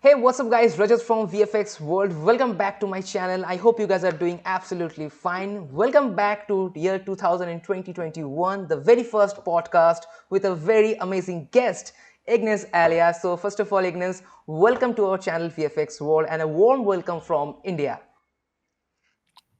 Hey, what's up guys? Rajat from VFX World. Welcome back to my channel. I hope you guys are doing absolutely fine. Welcome back to year 2021, the very first podcast with a very amazing guest, Ignace Aleya. So first of all, Ignace, welcome to our channel VFX World and a warm welcome from India.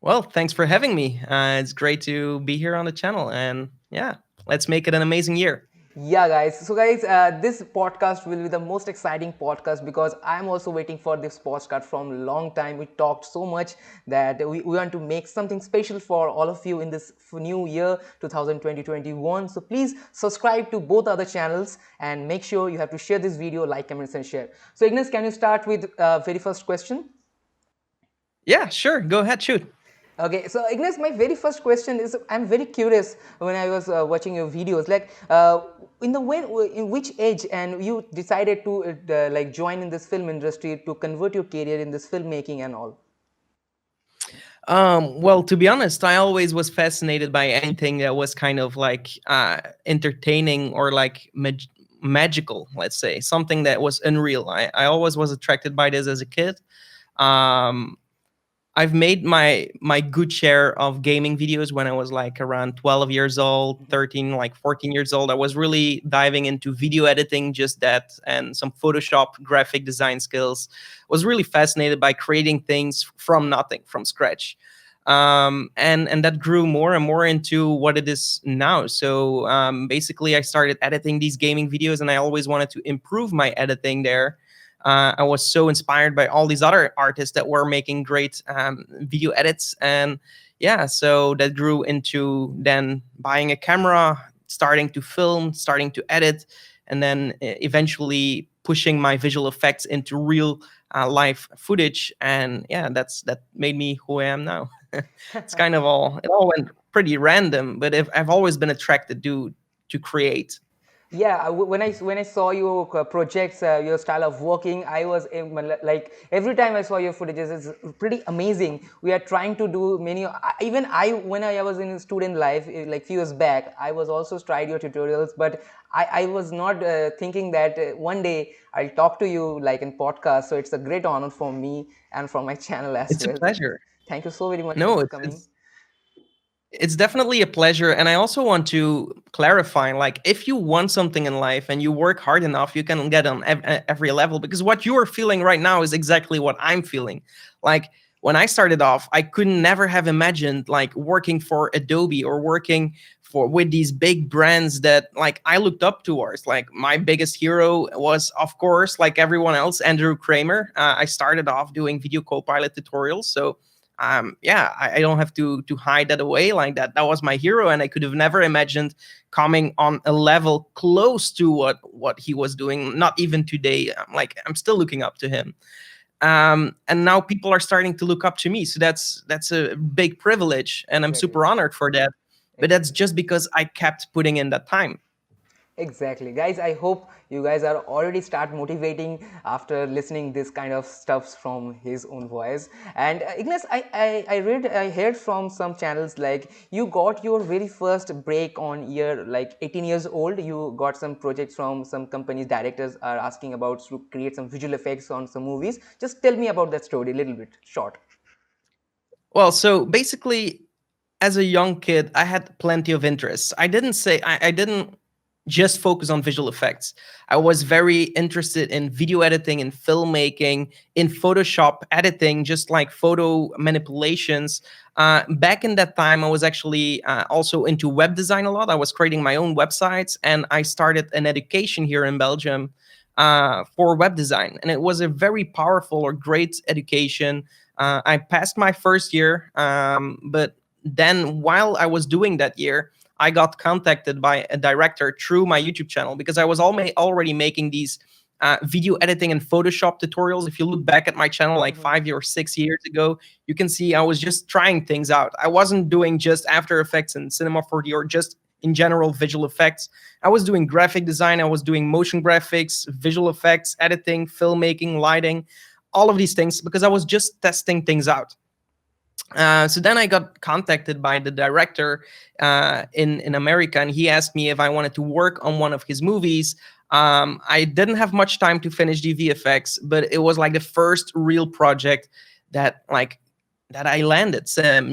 Well, thanks for having me. It's great to be here on the channel, and yeah, let's make it an amazing year. Yeah, guys. So, guys, this podcast will be the most exciting podcast because I'm also waiting for this podcast from a long time. We talked so much that we want to make something special for all of you in this new year 2020-21. So, please subscribe to both other channels and make sure you have to share this video, like, comments, and share. So, Ignace, can you start with very first question? Yeah, sure. Go ahead, shoot. Okay, so Ignace, my very first question is I'm very curious when I was watching your videos, like in which age and you decided to like join in this film industry to convert your career in this filmmaking and all. Well, to be honest, I always was fascinated by anything that was kind of like entertaining or like magical, let's say, something that was unreal. I always was attracted by this as a kid. Um, I've made my good share of gaming videos when I was like around 12 years old, 13, like 14 years old. I was really diving into video editing, just that, and some Photoshop graphic design skills. Was really fascinated by creating things from nothing, from scratch. And that grew more and more into what it is now. So basically, I started editing these gaming videos, and I always wanted to improve my editing there. I was so inspired by all these other artists that were making great video edits. And yeah, so that grew into then buying a camera, starting to film, starting to edit, and then eventually pushing my visual effects into real live footage. And yeah, that made me who I am now. It's kind of it all went pretty random, but I've always been attracted to create. Yeah, when I saw your projects, your style of working, I was like every time I saw your footages, it's pretty amazing. We are trying to do many. Even I, when I was in student life, like few years back, I was also tried your tutorials, but I was not thinking that one day I'll talk to you like in podcast. So it's a great honor for me and for my channel as It's a well. pleasure. Thank you so very much for No, coming. it's definitely a pleasure. And I also want to clarify, like, if you want something in life and you work hard enough, you can get on every level, because what you are feeling right now is exactly what I'm feeling. Like, when I started off, I could never have imagined like working for Adobe or working for with these big brands that like I looked up towards. Like, my biggest hero was, of course, like everyone else, Andrew Kramer. I started off doing video copilot tutorials, so yeah, I don't have to hide that away. Like, that was my hero, and I could have never imagined coming on a level close to what he was doing. Not even today. I'm still looking up to him. And now people are starting to look up to me, so that's a big privilege, and I'm Exactly. super honored for that. But that's Exactly. just because I kept putting in that time. Exactly, guys. I hope you guys are already start motivating after listening this kind of stuffs from his own voice. And Ignace, I heard from some channels like you got your very first break on year like 18 years old. You got some projects from some companies. Directors are asking about to create some visual effects on some movies. Just tell me about that story a little bit, short. Well, so basically, as a young kid, I had plenty of interests. I didn't just focus on visual effects. I was very interested in video editing and filmmaking, in Photoshop editing, just like photo manipulations. Back in that time, I was actually also into web design a lot. I was creating my own websites, and I started an education here in Belgium for web design. And it was a very powerful or great education. I passed my first year, but then while I was doing that year, I got contacted by a director through my YouTube channel, because I was already making these video editing and Photoshop tutorials. If you look back at my channel like Mhm. 5 or 6 years ago, you can see I was just trying things out. I wasn't doing just After Effects and Cinema 4D or just in general visual effects. I was doing graphic design, I was doing motion graphics, visual effects, editing, filmmaking, lighting, all of these things, because I was just testing things out. So then I got contacted by the director in America, and he asked me if I wanted to work on one of his movies. I didn't have much time to finish the VFX, but it was like the first real project that like that I landed,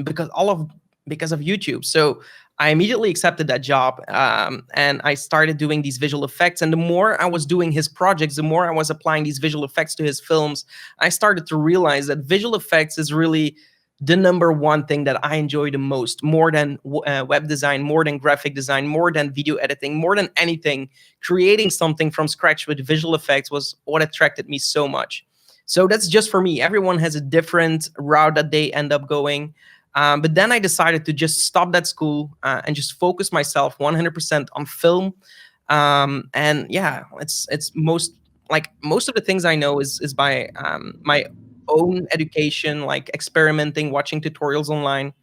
because of YouTube. So I immediately accepted that job, and I started doing these visual effects. And the more I was doing his projects, the more I was applying these visual effects to his films, I started to realize that visual effects is really the number one thing that I enjoy the most, more than web design, more than graphic design, more than video editing, more than anything. Creating something from scratch with visual effects was what attracted me so much. So that's just for me. Everyone has a different route that they end up going. But then I decided to just stop that school and just focus myself 100% on film. And yeah, it's most of the things I know is by my own education, like experimenting, watching tutorials online.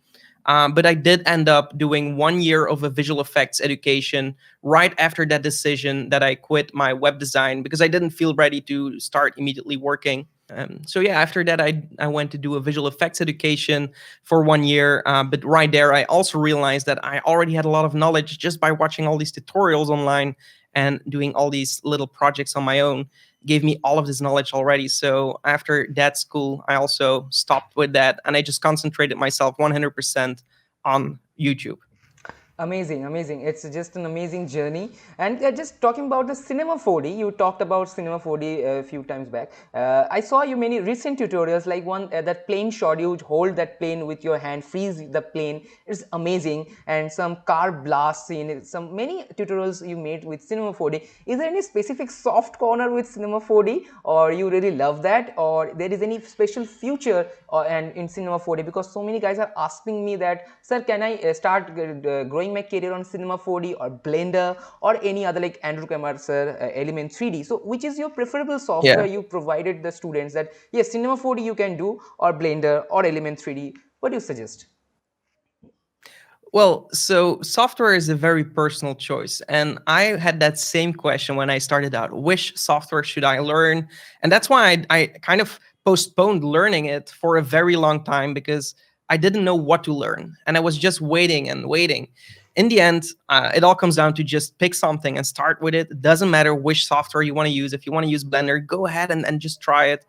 But I did end up doing 1 year of a visual effects education right after that decision that I quit my web design because I didn't feel ready to start immediately working. So yeah, after that, I went to do a visual effects education for 1 year. But right there, I also realized that I already had a lot of knowledge just by watching all these tutorials online and doing all these little projects on my own. Gave me all of this knowledge already. So after that school, I also stopped with that and I just concentrated myself 100% on YouTube. Amazing, amazing. It's just an amazing journey. And just talking about the Cinema 4D, you talked about Cinema 4D a few times back. I saw you many recent tutorials, like one that plane shot, you hold that plane with your hand, freeze the plane. It's amazing. And some car blast scene, some many tutorials you made with Cinema 4D. Is there any specific soft corner with Cinema 4D, or you really love that, or there is any special future and in Cinema 4D? Because so many guys are asking me that, sir, can I start growing my career on Cinema 4D or Blender or any other like Andrew Kamar sir, Element 3D. So which is your preferable software Yeah. you provided the students that yes, Cinema 4D you can do, or Blender or Element 3D? What do you suggest? Well, so software is a very personal choice. And I had that same question when I started out. Which software should I learn? And that's why I kind of postponed learning it for a very long time because I didn't know what to learn. And I was just waiting and waiting. In the end, it all comes down to just pick something and start with it. It doesn't matter which software you want to use. If you want to use Blender, go ahead and just try it.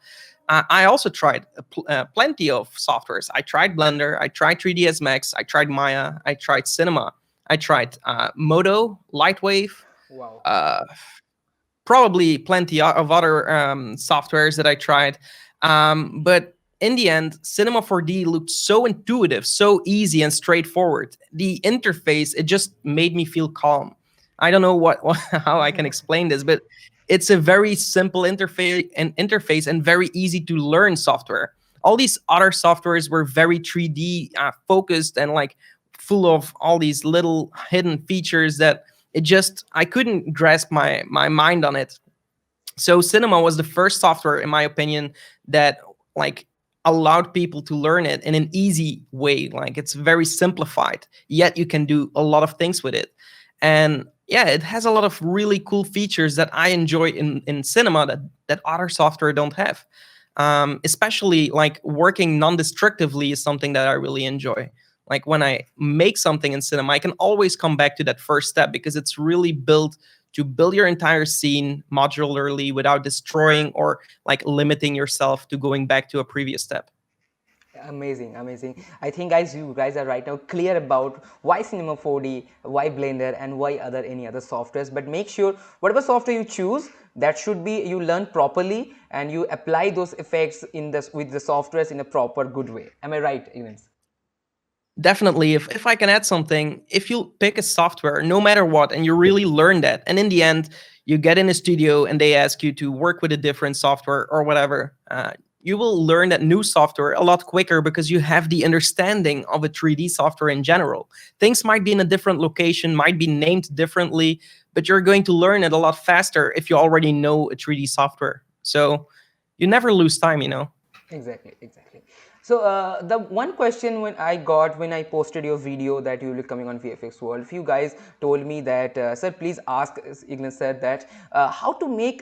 I also tried plenty of softwares. I tried Blender, I tried 3ds Max, I tried Maya, I tried Cinema, I tried Modo, Lightwave, Wow. uh, probably plenty of other softwares that I tried. But in the end, Cinema 4D looked so intuitive, so easy and straightforward. The interface, it just made me feel calm. I don't know how I can explain this, but it's a very simple interface and very easy to learn software. All these other softwares were very 3D focused and like full of all these little hidden features that it just I couldn't grasp my mind on it. So Cinema was the first software, in my opinion, that like allowed people to learn it in an easy way. Like it's very simplified, yet you can do a lot of things with it. And yeah, it has a lot of really cool features that I enjoy in Cinema that other software don't have. Especially like working non-destructively is something that I really enjoy. Like when I make something in Cinema, I can always come back to that first step because it's really built to build your entire scene modularly without destroying or like limiting yourself to going back to a previous step. Amazing, amazing. I think guys, you guys are right now clear about why Cinema 4D, why Blender, and why any other softwares. But make sure whatever software you choose, that should be you learn properly and you apply those effects in this with the softwares in a proper good way. Am I right, Evans? Definitely, if I can add something, if you pick a software, no matter what, and you really learn that, and in the end, you get in a studio and they ask you to work with a different software or whatever, you will learn that new software a lot quicker because you have the understanding of a 3D software in general. Things might be in a different location, might be named differently, but you're going to learn it a lot faster if you already know a 3D software. So you never lose time. Exactly, exactly. So the one question when I got when I posted your video that you will be coming on VFX World, few guys told me that sir, please ask Ignace sir that how to make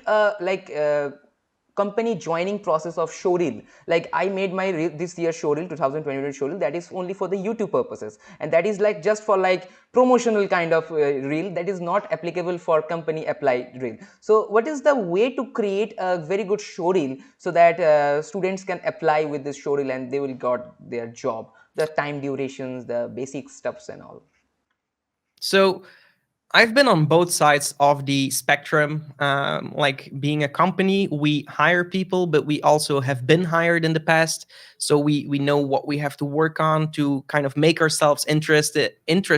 company joining process of showreel. Like I made my this year showreel, 2020 showreel, that is only for the YouTube purposes, and that is like just for like promotional kind of reel, that is not applicable for company apply reel. So what is the way to create a very good showreel so that students can apply with this showreel and they will got their job, the time durations, the basic stuffs and all? So I've been on both sides of the spectrum. Like being a company, we hire people, but we also have been hired in the past, so we know what we have to work on to kind of make ourselves interesting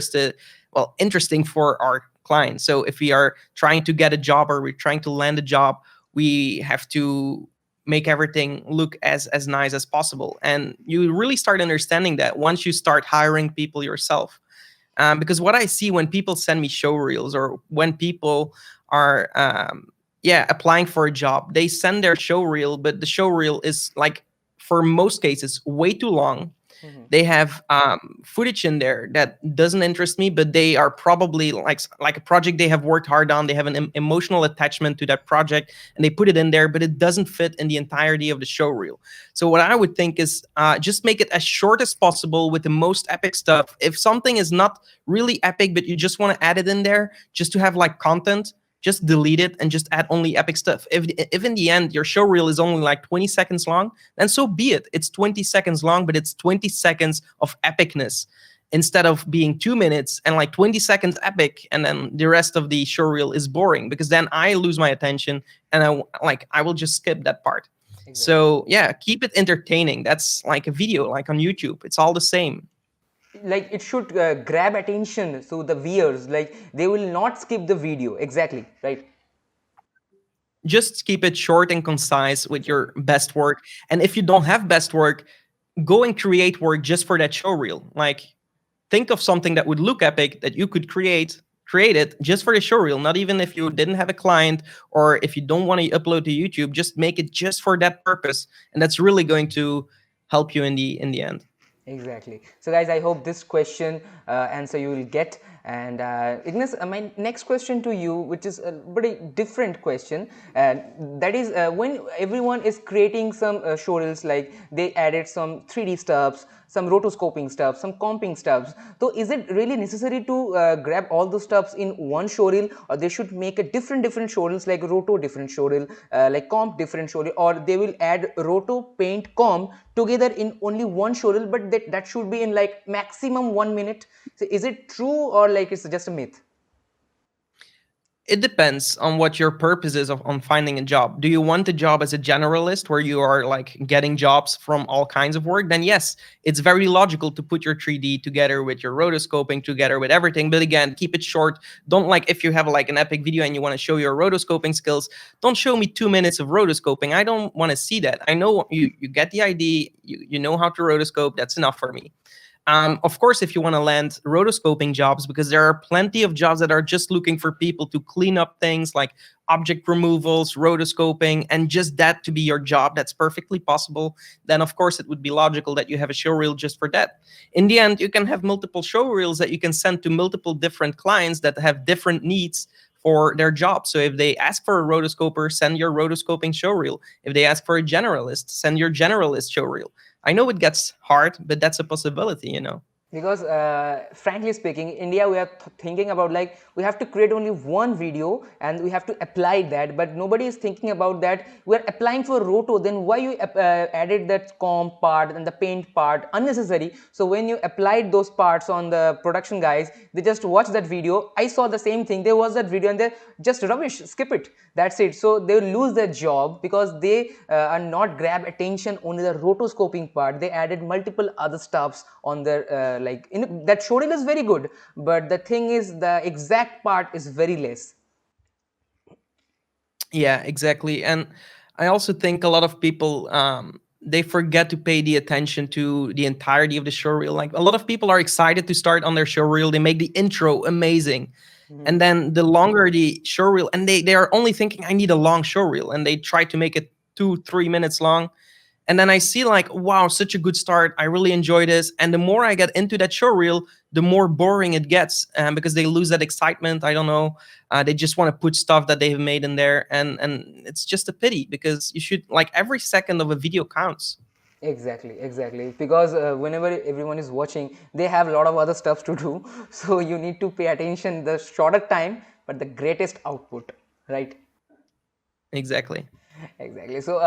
for our clients. So if we are trying to get a job or we're trying to land a job, we have to make everything look as nice as possible. And you really start understanding that once you start hiring people yourself. Because what I see when people send me show reels or when people are applying for a job, they send their show reel, but the show reel is like for most cases way too long. Mm-hmm. They have footage in there that doesn't interest me, but they are probably like a project they have worked hard on. They have an emotional attachment to that project, and they put it in there, but it doesn't fit in the entirety of the show reel. So what I would think is just make it as short as possible with the most epic stuff. If something is not really epic, but you just want to add it in there just to have like content, just delete it and just add only epic stuff. If in the end your show reel is only like 20 seconds long, then so be it. It's 20 seconds long, but it's 20 seconds of epicness instead of being 2 minutes and like 20 seconds epic and then the rest of the show reel is boring, because then I lose my attention and I will just skip that part. Exactly. So yeah, keep it entertaining. That's like a video, like on YouTube. It's all the same. Like it should grab attention, so the viewers, like they will not skip the video. Exactly, right? Just keep it short and concise with your best work. And if you don't have best work, go and create work just for that show reel. Like think of something that would look epic that you could create it just for the show reel. Not even if you didn't have a client or if you don't want to upload to YouTube, just make it just for that purpose. And that's really going to help you in the end. Exactly. So guys, I hope this question answer you will get. And Ignace, my next question to you, which is a pretty different question, that is when everyone is creating some showreels, like they added some 3D stuffs, some rotoscoping stuff, some comping stuffs. So is it really necessary to grab all those stuffs in one showreel, or they should make a different showreels, like roto different showreel, like comp different showreel, or they will add roto, paint, comp together in only one showreel, but that should be in like maximum 1 minute? So is it true, or like it's just a myth? It depends on what your purpose is on finding a job. Do you want a job as a generalist where you are like getting jobs from all kinds of work? Then yes, it's very logical to put your 3D together with your rotoscoping, together with everything. But again, keep it short. Don't, like, if you have like an epic video and you want to show your rotoscoping skills, don't show me 2 minutes of rotoscoping. I don't want to see that. I know you get the idea, you know how to rotoscope. That's enough for me. Of course, if you want to land rotoscoping jobs, because there are plenty of jobs that are just looking for people to clean up things like object removals, rotoscoping, and just that to be your job, that's perfectly possible. Then, of course, it would be logical that you have a show reel just for that. In the end, you can have multiple show reels that you can send to multiple different clients that have different needs for their job. So if they ask for a rotoscoper, send your rotoscoping show reel. If they ask for a generalist, send your generalist show reel. I know it gets hard, but that's a possibility, you know. Because frankly speaking, India, we are thinking about like we have to create only one video and we have to apply that, but nobody is thinking about that. We are applying for roto, then why you added that comp part and the paint part unnecessary? So when you applied those parts on the production guys, they just watch that video. I saw the same thing, they watch that video and they just rubbish, skip it, that's it. So they will lose their job because they are not grab attention only the rotoscoping part. They added multiple other stuffs on their like that showreel is very good, but the thing is the exact part is very less. Yeah, exactly. And I also think a lot of people they forget to pay the attention to the entirety of the show reel. Like a lot of people are excited to start on their show reel. They make the intro amazing. Mm-hmm. And then the longer the show reel, and they are only thinking I need a long show reel, and they try to make it 2-3 minutes long. And then I see like, wow, such a good start. I really enjoy this. And the more I get into that show reel, the more boring it gets, because they lose that excitement. I don't know. They just want to put stuff that they've made in there, and it's just a pity, because you should, like, every second of a video counts. Exactly, exactly. Because whenever everyone is watching, they have a lot of other stuff to do. So you need to pay attention the shorter time, but the greatest output, right? Exactly. Exactly. So,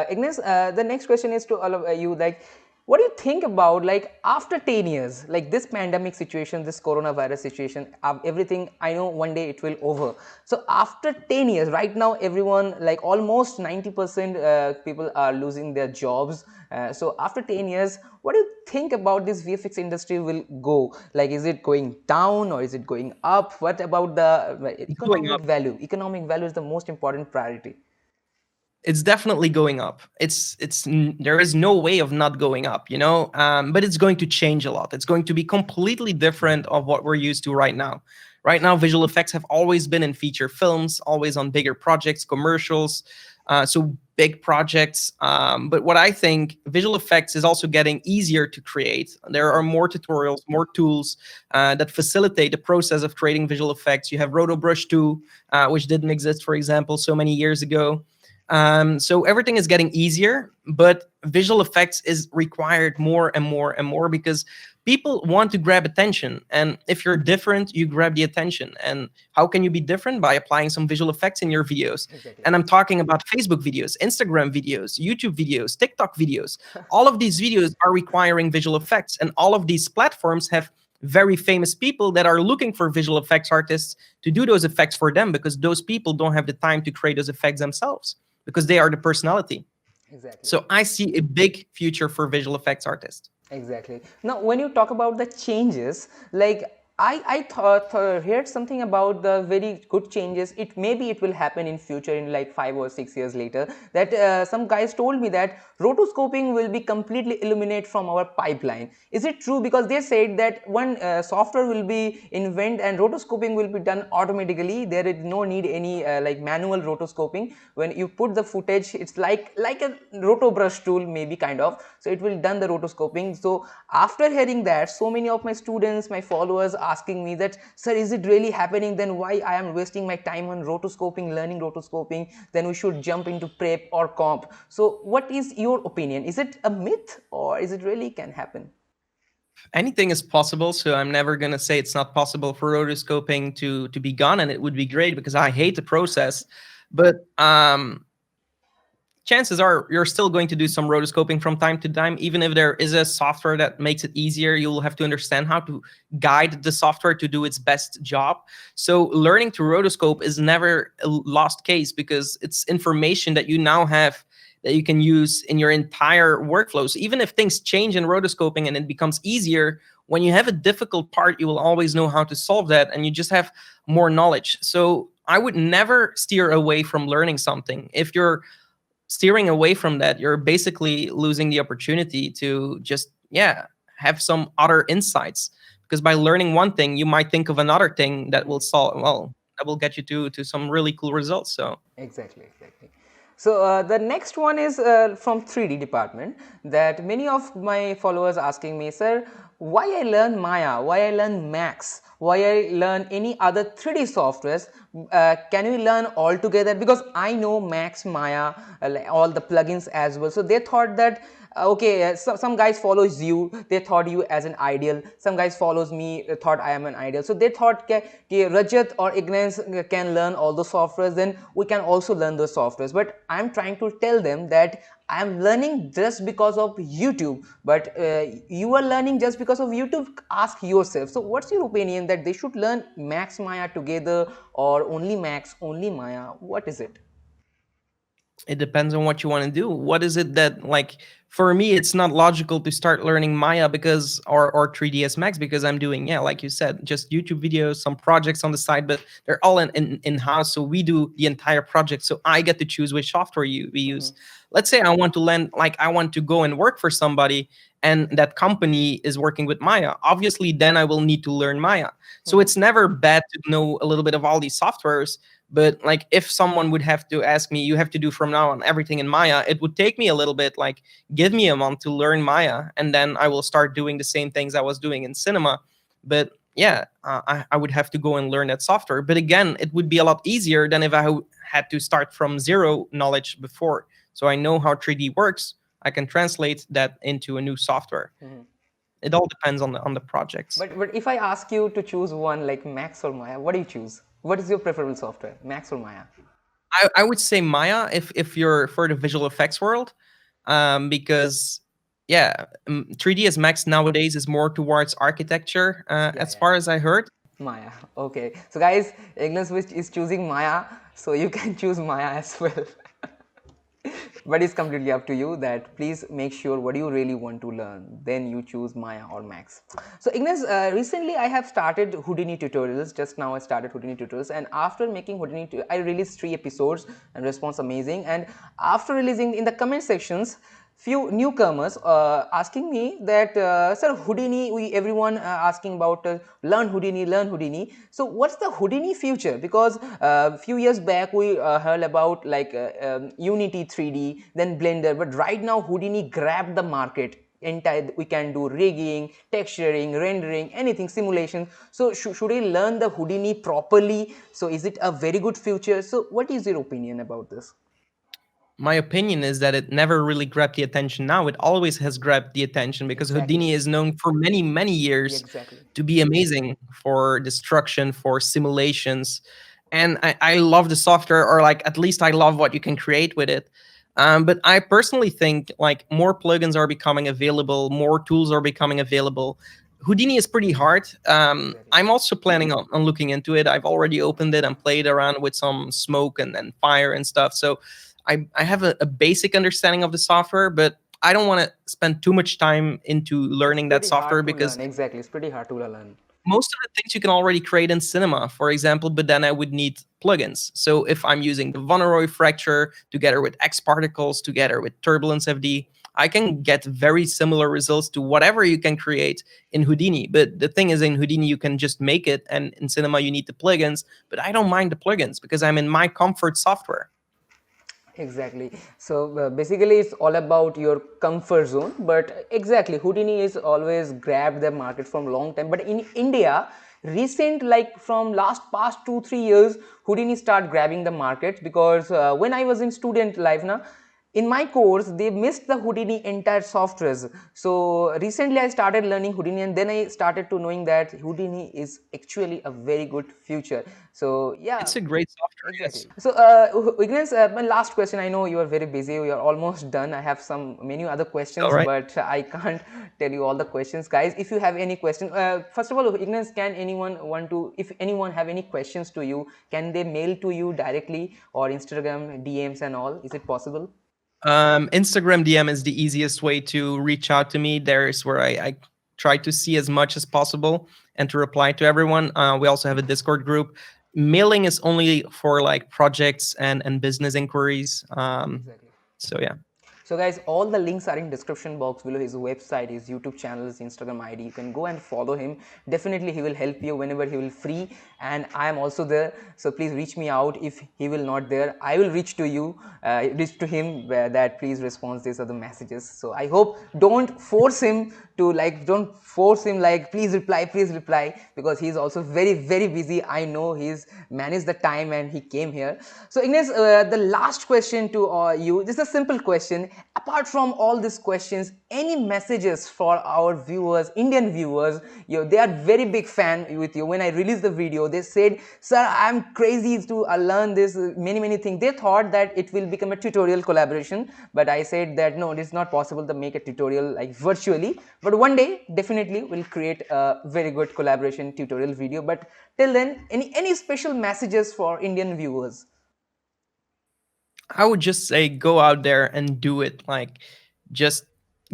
Ignace, the next question is to all of you. Like, what do you think about, like, after 10 years, like this pandemic situation, this coronavirus situation, everything? I know one day it will over. So, after 10 years, right now, everyone, like almost 90% people are losing their jobs. So, after 10 years, what do you think about this VFX industry will go? Like, is it going down or is it going up? What about the It's going economic up. value? Economic value is the most important priority. It's definitely going up. There is no way of not going up, but it's going to change a lot. It's going to be completely different of what we're used to right now. Right now, visual effects have always been in feature films, always on bigger projects, commercials, so big projects. But what I think, visual effects is also getting easier to create. There are more tutorials, more tools that facilitate the process of creating visual effects. You have RotoBrush 2, which didn't exist, for example, so many years ago. So everything is getting easier, but visual effects is required more and more and more, because people want to grab attention. And if you're different, you grab the attention. And how can you be different? By applying some visual effects in your videos. Exactly. And I'm talking about Facebook videos, Instagram videos, YouTube videos, TikTok videos. All of these videos are requiring visual effects. And all of these platforms have very famous people that are looking for visual effects artists to do those effects for them, because those people don't have the time to create those effects themselves, because they are the personality. Exactly. So I see a big future for visual effects artists. Exactly. Now, when you talk about the changes, like I thought heard something about the very good changes. It maybe it will happen in future in like 5 or 6 years later. That some guys told me that rotoscoping will be completely eliminated from our pipeline. Is it true? Because they said that one software will be invented and rotoscoping will be done automatically. There is no need any like manual rotoscoping. When you put the footage, it's like a roto brush tool, maybe kind of. So it will done the rotoscoping. So after hearing that, so many of my students, my followers asking me that, sir, is it really happening? Then why I am wasting my time on rotoscoping, learning rotoscoping? Then we should jump into prep or comp. So what is your opinion? Is it a myth or is it really can happen? Anything is possible, so I'm never going to say it's not possible for rotoscoping to be gone, and it would be great, because I hate the process. But chances are you're still going to do some rotoscoping from time to time. Even if there is a software that makes it easier, you'll have to understand how to guide the software to do its best job. So learning to rotoscope is never a lost case, because it's information that you now have that you can use in your entire workflow. So even if things change in rotoscoping and it becomes easier, when you have a difficult part, you will always know how to solve that, and you just have more knowledge. So I would never steer away from learning something. If you're steering away from that, you're basically losing the opportunity to just, yeah, have some other insights. Because by learning one thing, you might think of another thing that will solve, well, that will get you to some really cool results. So Exactly, exactly. So the next one is from 3D department, that many of my followers asking me, sir, why I learn Maya, why I learn Max, why I learn any other 3D softwares, can we learn all together? Because I know Max, Maya, like all the plugins as well. So they thought that okay, some guys follows you, they thought you as an ideal. Some guys follows me, thought I am an ideal. So they thought Rajat or Ignace can learn all the softwares, then we can also learn those softwares. But I'm trying to tell them that I'm learning just because of YouTube. But you are learning just because of YouTube? Ask yourself. So what's your opinion, that they should learn Max, Maya together, or only Max, only Maya? What is it? it depends on what you want to do. What is it that, like, for me, it's not logical to start learning Maya because or 3ds Max, because I'm doing, yeah, like you said, just YouTube videos, some projects on the side, but they're all in-house. So we do the entire project. So I get to choose which software we use. Let's say I want to learn, like, I want to go and work for somebody, and that company is working with Maya. Obviously, then I will need to learn Maya. So it's never bad to know a little bit of all these softwares. But like, if someone would have to ask me, you have to do from now on everything in Maya, it would take me a little bit. Like, give me a month to learn Maya, and then I will start doing the same things I was doing in cinema. But yeah, I would have to go and learn that software. But again, it would be a lot easier than if had to start from zero knowledge before. So I know how 3D works. I can translate that into a new software. It all depends on the projects. But if I ask you to choose one, like Max or Maya, what do you choose? What is your preferable software, Max or Maya? I would say Maya if you're for the visual effects world, because yeah, 3ds Max nowadays is more towards architecture, as far as I heard. Maya. Okay. So guys, Ignace is choosing Maya, so you can choose Maya as well. But it's completely up to you, that please make sure what you really want to learn, then you choose Maya or Max. So Ignace, recently I have started Houdini tutorials. Just now I started Houdini tutorials, and after making Houdini I released 3 episodes and response amazing. And after releasing, in the comment sections, few newcomers asking me that sir, Houdini, everyone asking about learn Houdini. So what's the Houdini future? Because few years back we heard about like Unity 3D, then Blender, but right now Houdini grabbed the market entire. We can do rigging, texturing, rendering, anything, simulation. So should we learn the Houdini properly? So is it a very good future? So what is your opinion about this? My opinion is that it never really grabbed the attention. Now it always has grabbed the attention because Exactly. Houdini is known for many Yeah, years exactly. to be amazing for destruction, for simulations. And I love the software, or like at least I love what you can create with it. But I personally think like more plugins are becoming available, more tools are becoming available. Houdini is pretty hard. I'm also planning on looking into it. I've already opened it and played around with some smoke and fire and stuff. So I have a basic understanding of the software, but I don't want to spend too much time into It's learning that pretty software hard to because learn. Exactly, it's pretty hard to learn. most of the things you can already create in Cinema, for example, but then I would need plugins. So if I'm using the Von Roy fracture together with X particles, together with Turbulence FD, I can get very similar results to whatever you can create in Houdini. But the thing is, in Houdini, you can just make it, and in Cinema, you need the plugins. But I don't mind the plugins because I'm in my comfort software. Exactly. So basically, it's all about your comfort zone. But exactly, Houdini is always grabbed the market from long time. But in India, recent, like from last past 2 3 years, Houdini start grabbing the market, because when I was in student life now, in my course they missed the Houdini entire softwares. So recently I started learning Houdini, and then I started to knowing that Houdini is actually a very good future. So yeah. It's a great software, Exactly. yes. So, Ignace, my last question. I know you are very busy. You are almost done. I have some many other All questions, right. but I can't tell you all the questions, guys. If you have any question, first of all, Ignace, can anyone want to? If anyone have any questions to you, can they mail to you directly, or Instagram DMs and all? Is it possible? Instagram DM is the easiest way to reach out to me. There's where I try to see as much as possible and to reply to everyone. We also have a Discord group. Mailing is only for like projects and business inquiries. Exactly. So yeah. So guys, all the links are in description box below. His website, his YouTube channel, his Instagram ID. You can go and follow him. Definitely he will help you whenever he will free, and I am also there. So please reach me out. If he will not there, I will reach to you, reach to him, that please respond these are the messages. So I hope don't force him to, like, don't force him like please reply, because he is also very busy. I know he's managed the time and he came here. So Ignace, the last question to you, just a simple question. Apart from all these questions, any messages for our viewers, Indian viewers? They are very big fan with you. When I released the video, they said, sir, I'm crazy to learn this, many things. They thought that it will become a tutorial collaboration, but I said that no, it is not possible to make a tutorial like virtually, but one day definitely we'll create a very good collaboration tutorial video. But till then, any special messages for Indian viewers? I would just say go out there and do it. Like, just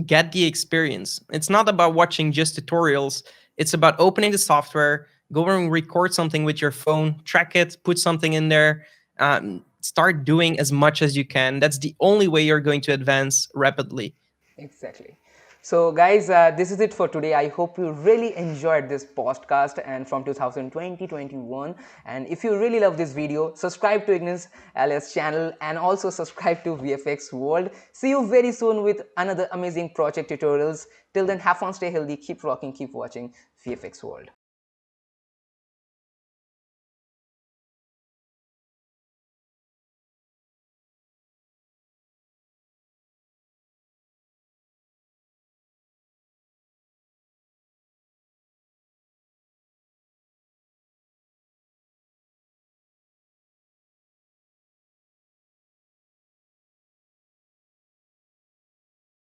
get the experience. It's not about watching just tutorials. It's about opening the software, go and record something with your phone, track it, put something in there, start doing as much as you can. That's the only way you're going to advance rapidly. Exactly. So guys, this is it for today. I hope you really enjoyed this podcast and from 2020-21. And if you really love this video, subscribe to Ignace Aleya's channel and also subscribe to VFX World. See you very soon with another amazing project tutorials. Till then, have fun, stay healthy, keep rocking, keep watching VFX World.